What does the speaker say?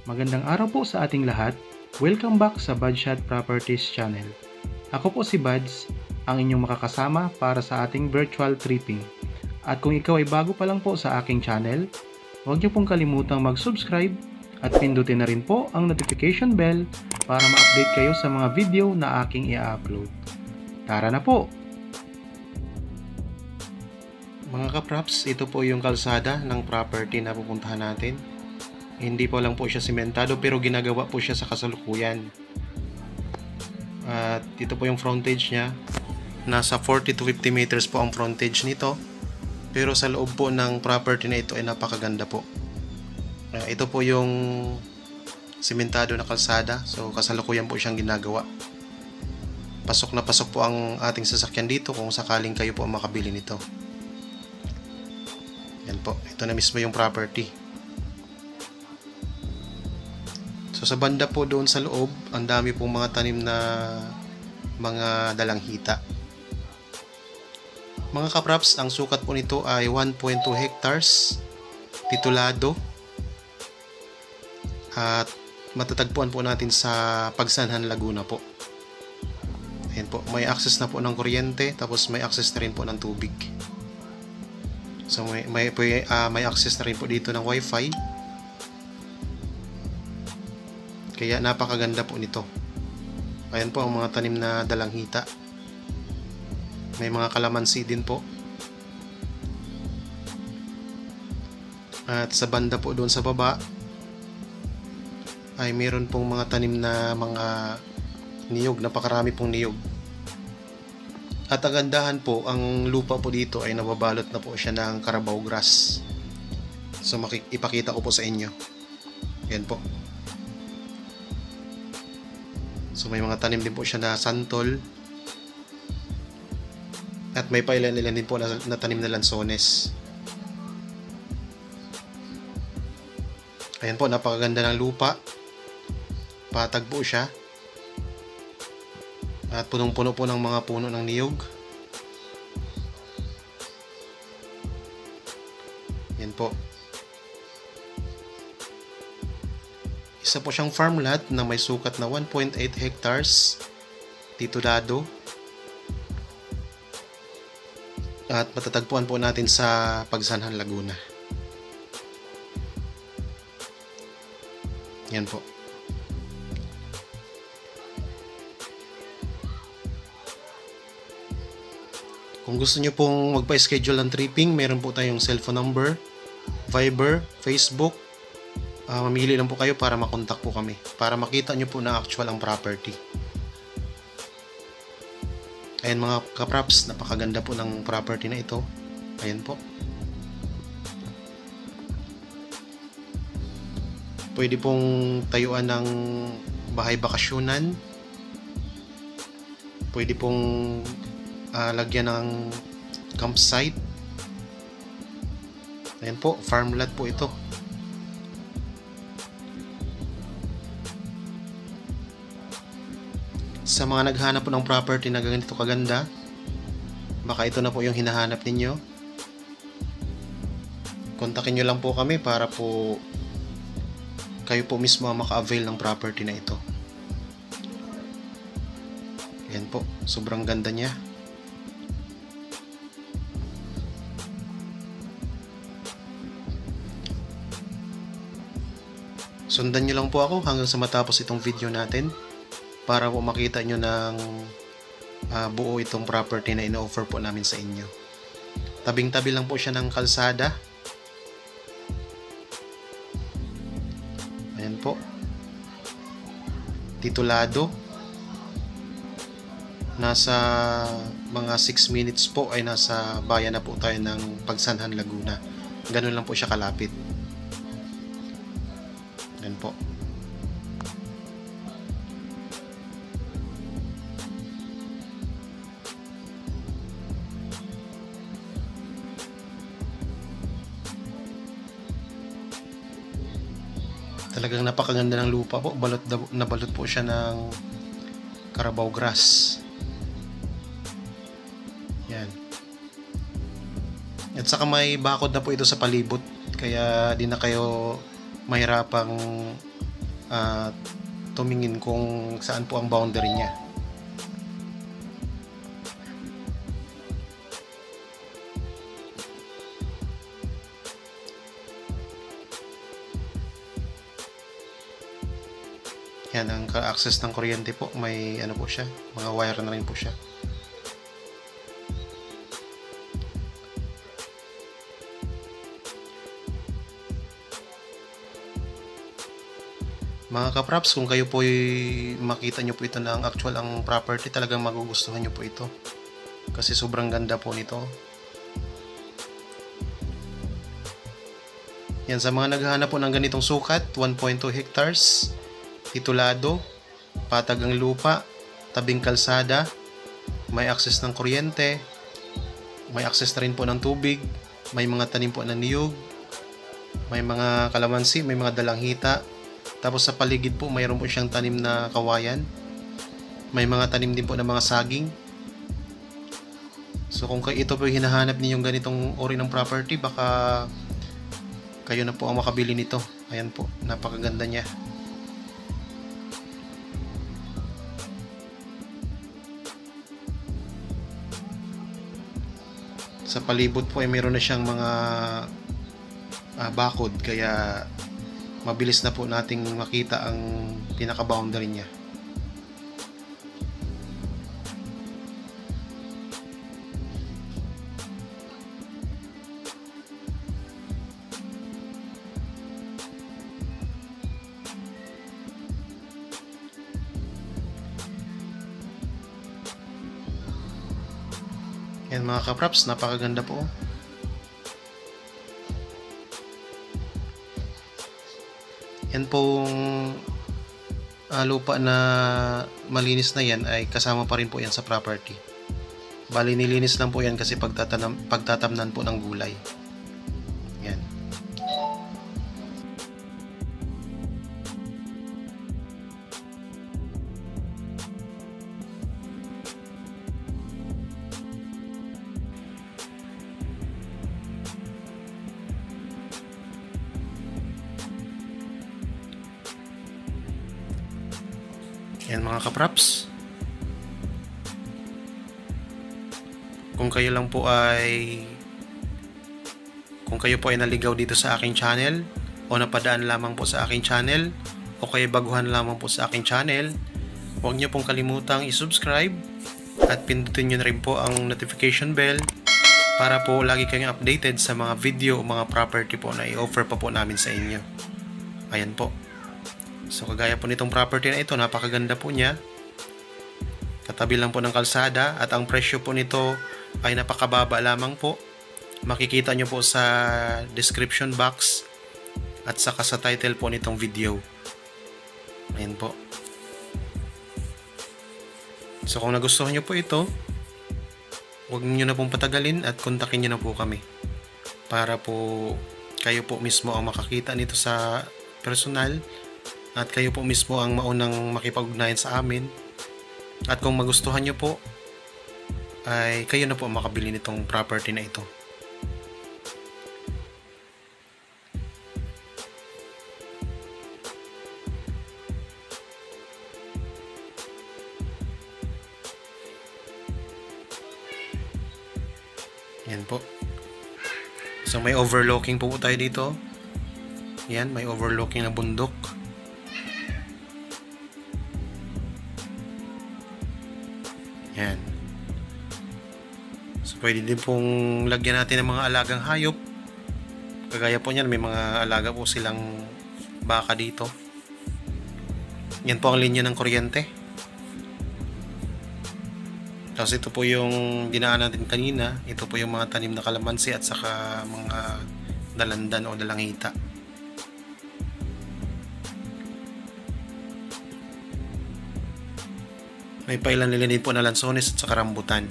Magandang araw po sa ating lahat. Welcome back sa Budshot Properties Channel. Ako po si Buds, ang inyong makakasama para sa ating virtual tripping. At kung ikaw ay bago pa lang po sa aking channel, huwag niyo pong kalimutang mag-subscribe at pindutin na rin po ang notification bell para ma-update kayo sa mga video na aking i-upload. Tara na po! Mga kaprops, ito po yung kalsada ng property na pupuntahan natin. Hindi po lang po siya sementado pero ginagawa po siya sa kasalukuyan. At ito po yung frontage niya. Nasa 40 to 50 meters po ang frontage nito. Pero sa loob po ng property na ito ay napakaganda po. Ito po yung sementado na kalsada. So kasalukuyan po siyang ginagawa. Pasok na pasok po ang ating sasakyan dito kung sakaling kayo po makabili nito. Yan po. Ito na mismo yung property. So sa banda po doon sa loob, ang dami pong mga tanim na mga dalanghita. Mga kaprops, ang sukat po nito ay 1.2 hectares, titulado. At matatagpuan po natin sa Pagsanhan, Laguna po. Ayan po, may access na po ng kuryente, tapos may access na rin po ng tubig. So may access na rin po dito ng wifi. Kaya napakaganda po nito. Ayan po ang mga tanim na dalanghita. May mga kalamansi din po. At sa banda po doon sa baba ay meron pong mga tanim na mga niyog. Napakarami pong niyog. At ang gandahan po, ang lupa po dito ay nababalot na po siya ng Carabao grass. So ipakita ko po sa inyo. Ayan po. So may mga tanim din po siya na santol. At may pailan-ilan din po na tanim na lansones. Ayan po, napakaganda ng lupa. Patag po siya. At punong-puno po ng mga puno ng niyog. Ayan po. Isa po siyang farmland na may sukat na 1.8 hectares, titulado. At matatagpuan po natin sa Pagsanhan, Laguna. Yan po. Kung gusto nyo pong magpa-schedule ng tripping, meron po tayong cellphone number, Viber, Facebook. Mamili lang po kayo para makontak po kami. Para makita nyo po na actual ang property. Ayan mga kaprops, napakaganda po ng property na ito. Ayan po. Pwede pong tayuan ng bahay bakasyunan. Pwede pong lagyan ng campsite. Ayan po, farmland po ito. Sa mga naghanap po ng property na ganito kaganda, baka ito na po yung hinahanap ninyo. Kontakin nyo lang po kami para po kayo po mismo maka-avail ng property na ito. Ayan po, sobrang ganda niya. Sundan nyo lang po ako hanggang sa matapos itong video natin para po makita nyo ng buo itong property na ino-offer po namin sa inyo. Tabing-tabi lang po siya ng kalsada. Ayan po. Titulado. Nasa mga 6 minutes po ay nasa bayan na po tayo ng Pagsanhan, Laguna. Ganun lang po siya kalapit. Ayan po. Talagang napakaganda ng lupa po. Nabalot po siya ng Carabao grass. Yan. At saka may bakod na po ito sa palibot. Kaya di na kayo mahirapang tumingin kung saan po ang boundary niya. Yan ang access ng kuryente po, may ano po siya, mga wire na rin po siya. Mga kapraps, kung kayo po makita nyo po ito na ang actual ang property, talagang magugustuhan nyo po ito. Kasi sobrang ganda po nito. Yan, sa mga naghahanap po ng ganitong sukat, 1.2 hectares, titulado, patag ang lupa, tabing kalsada, may access ng kuryente, may access na rin po ng tubig, may mga tanim po ng niyog, may mga kalamansi, may mga dalanghita. Tapos sa paligid po mayroon po siyang tanim na kawayan. May mga tanim din po ng mga saging. So kung ito po hinahanap ninyong ganitong uri ng property, baka kayo na po ang makabili nito. Ayan po, napakaganda niya. Sa palibot po ay mayroon na siyang mga bakod, kaya mabilis na po nating makita ang pinaka-boundary niya. Yan mga kapraps, napakaganda po. Yan pong lupa na malinis na yan ay kasama pa rin po yan sa property. Bali nilinis lang po yan kasi pagtatamnan po ng gulay. Yan. Yan mga kapraps. Kung kayo po ay naligaw dito sa aking channel o napadaan lamang po sa aking channel o kaya baguhan lamang po sa aking channel, huwag niyo pong kalimutang i-subscribe at pindutin niyo na rin po ang notification bell para po lagi kayong updated sa mga video o mga property po na i-offer pa po namin sa inyo. Ayan po. So kagaya po nitong property na ito, napakaganda po niya. Katabi lang po ng kalsada at ang presyo po nito ay napakababa lamang po. Makikita nyo po sa description box at saka sa title po nitong video. Ayan po. So kung nagustuhan nyo po ito, huwag nyo na pong patagalin at kontakin nyo na po kami para po kayo po mismo ang makakita nito sa personal at kayo po mismo ang maunang makipag-ugnayan sa amin. At kung magustuhan nyo po, ay kayo na po ang makabili nitong property na ito. Yan po. So may overlooking po tayo dito. Yan, may overlooking na bundok. Yan. So pwede din pong lagyan natin ng mga alagang hayop. Kagaya po niyan, may mga alaga po silang baka dito. Yan po ang linya ng kuryente. Tapos ito po yung dinaan natin kanina. Ito po yung mga tanim na kalamansi at saka mga dalandan o dalangita. May pailan nila din po na lansones at saka rambutan.